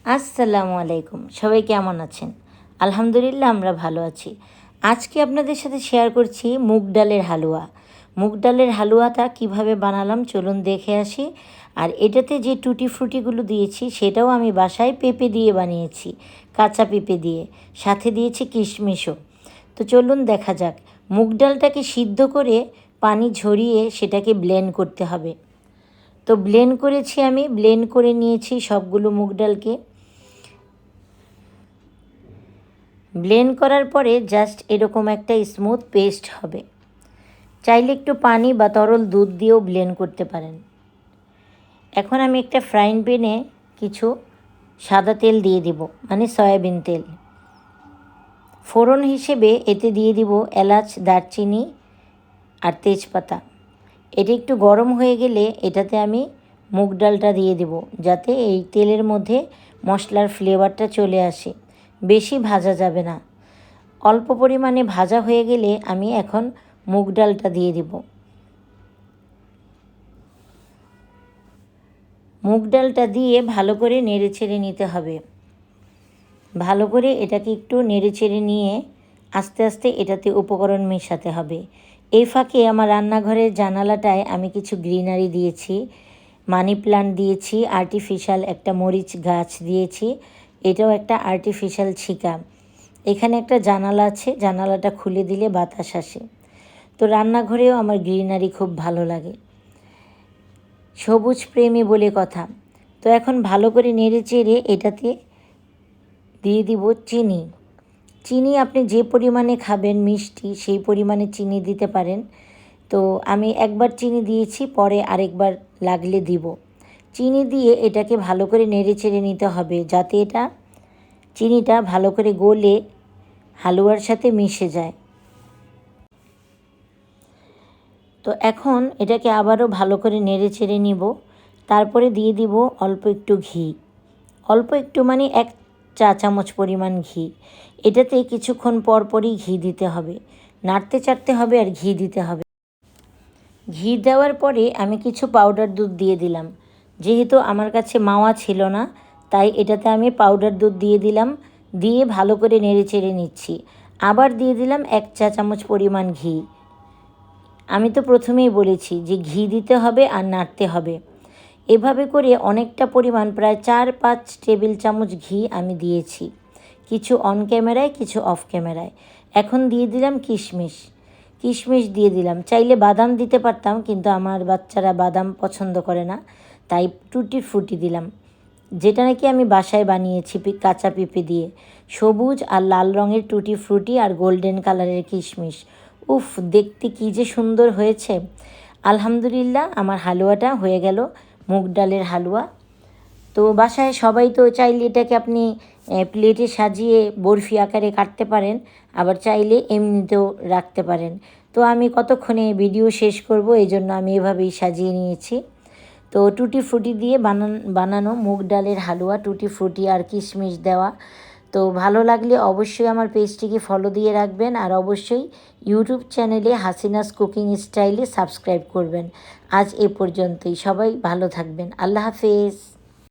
আসসালামু আলাইকুম, সবাই কেমন আছেন? আলহামদুলিল্লাহ আমরা ভালো আছি। আজকে আপনাদের সাথে শেয়ার করছি মুগ ডালের হালুয়া। মুগ ডালের হালুয়াটা কিভাবে বানালাম চলুন দেখে আসি। আর এটাতে যে টুটি ফ্রুটিগুলো দিয়েছি সেটাও আমি বাসায় পেঁপে দিয়ে বানিয়েছি, কাঁচা পেঁপে দিয়ে, সাথে দিয়েছি কিশমিশও। তো চলুন দেখা যাক। মুগ ডালটাকে সিদ্ধ করে পানি ঝরিয়ে সেটাকে ব্লেন্ড করতে হবে। তো ব্লেন্ড করেছি, আমি ব্লেন্ড করে নিয়েছি সবগুলো মুগ ডালকে। ব্লেন্ড করার পরে জাস্ট এরকম একটা স্মুথ পেস্ট হবে। চাইলে একটু পানি বা তরল দুধ দিয়েও ব্লেন্ড করতে পারেন। এখন আমি একটা ফ্রাইং প্যানে কিছু সাদা তেল দিয়ে দিব, মানে সয়াবিন তেল। ফোড়ন হিসেবে এতে দিয়ে দিব এলাচ, দারচিনি আর তেজপাতা। এটা একটু গরম হয়ে গেলে এটাতে আমি মুগ ডালটা দিয়ে দেব, যাতে এই তেলের মধ্যে মশলার ফ্লেভারটা চলে আসে। বেশি ভাজা যাবে না, অল্প পরিমাণে ভাজা হয়ে গেলে আমি এখন মুগ ডালটা দিয়ে দেব। মুগ ডালটা দিয়ে ভালো করে নেড়েচেড়ে নিতে হবে। ভালো করে এটাকে একটু নেড়েচেড়ে নিয়ে আস্তে আস্তে এটাতে উপকরণ মেশাতে হবে। এই ফাঁকে আমার রান্নাঘরের জানালাটায় আমি কিছু গ্রিনারি দিয়েছি, মানি প্লান্ট দিয়েছি, আর্টিফিশিয়াল একটা মরিচ গাছ দিয়েছি, এটাও একটা আর্টিফিশিয়াল ছিকা। এখানে একটা জানালা আছে, জানালাটা খুলে দিলে বাতাস আসে। তো রান্নাঘরেও আমার গ্রিনারি খুব ভালো লাগে, সবুজ প্রেমী বলে কথা। তো এখন ভালো করে নেড়ে চেড়ে এটাতে দিয়ে দিব চিনি। চিনি আপনি যে পরিমাণে খাবেন মিষ্টি সেই পরিমাণে চিনি দিতে পারেন। তো আমি একবার চিনি দিয়েছি, পরে আরেকবার লাগলে দিব। চিনি দিয়ে এটাকে ভালো করে নেড়ে চেড়ে নিতে হবে, যাতে এটা চিনিটা ভালো করে গলে হালুয়ার সাথে মিশে যায়। তো এখন এটাকে আবারও ভালো করে নেড়ে চেড়ে নিব। তারপরে দিয়ে দিব অল্প একটু ঘি, অল্প একটু মানে 1 চা চামচ পরিমাণ ঘি। এটাতে কিছুক্ষণ পর পরই ঘি দিতে হবে, নাড়তে চাড়তে হবে আর ঘি দিতে হবে। ঘি দেওয়ার পরে আমি কিছু পাউডার দুধ দিয়ে দিলাম। যেহেতু আমার কাছে মাওয়া ছিল না, তাই এটাতে আমি পাউডার দুধ দিয়ে দিলাম। দিয়ে ভালো করে নেড়ে চেড়ে নিচ্ছি। আবার দিয়ে দিলাম 1 চা চামচ পরিমাণ ঘি। আমি তো প্রথমেই বলেছি যে ঘি দিতে হবে আর নাড়তে হবে। এভাবে করে অনেকটা পরিমাণ, প্রায় 4-5 টেবিল চামচ ঘি আমি দিয়েছি, কিছু অন ক্যামেরায় কিছু অফ ক্যামেরায়। এখন দিয়ে দিলাম কিশমিশ। কিশমিশ দিয়ে দিলাম, চাইলে বাদাম দিতে পারতাম, কিন্তু আমার বাচ্চারা বাদাম পছন্দ করে না, তাই টুটি ফ্রুটি দিলাম, যেটা নাকি আমি বাসায় বানিয়েছি কাঁচা পেঁপে দিয়ে। সবুজ আর লাল রঙের টুটি ফ্রুটি আর গোল্ডেন কালারের কিশমিশ। উফ, দেখতে কী যে সুন্দর হয়েছে। আলহামদুলিল্লাহ, আমার হালুয়াটা হয়ে গেল, মুগ ডালের হালুয়া। তো বাসায় সবাই তো চাইলে এটাকে আপনি প্লেটে সাজিয়ে বরফি আকারে কাটতে পারেন, আবার চাইলে এমনিতেও রাখতে পারেন। তো আমি কতক্ষণে ভিডিও শেষ করব, এই জন্য আমি এভাবেই সাজিয়ে নিয়েছি। তো টুটি ফ্রুটি দিয়ে বানানো মুগ ডালের হালুয়া, টুটি ফ্রুটি আর কিশমিশ দেওয়া। তো ভালো লাগলে অবশ্যই আমার পেজটিকে ফলো দিয়ে রাখবেন, আর অবশ্যই ইউটিউব চ্যানেলে হাসিনাস কুকিং স্টাইলে সাবস্ক্রাইব করবেন। আজ এ পর্যন্তই, সবাই ভালো থাকবেন। আল্লাহ হাফেজ।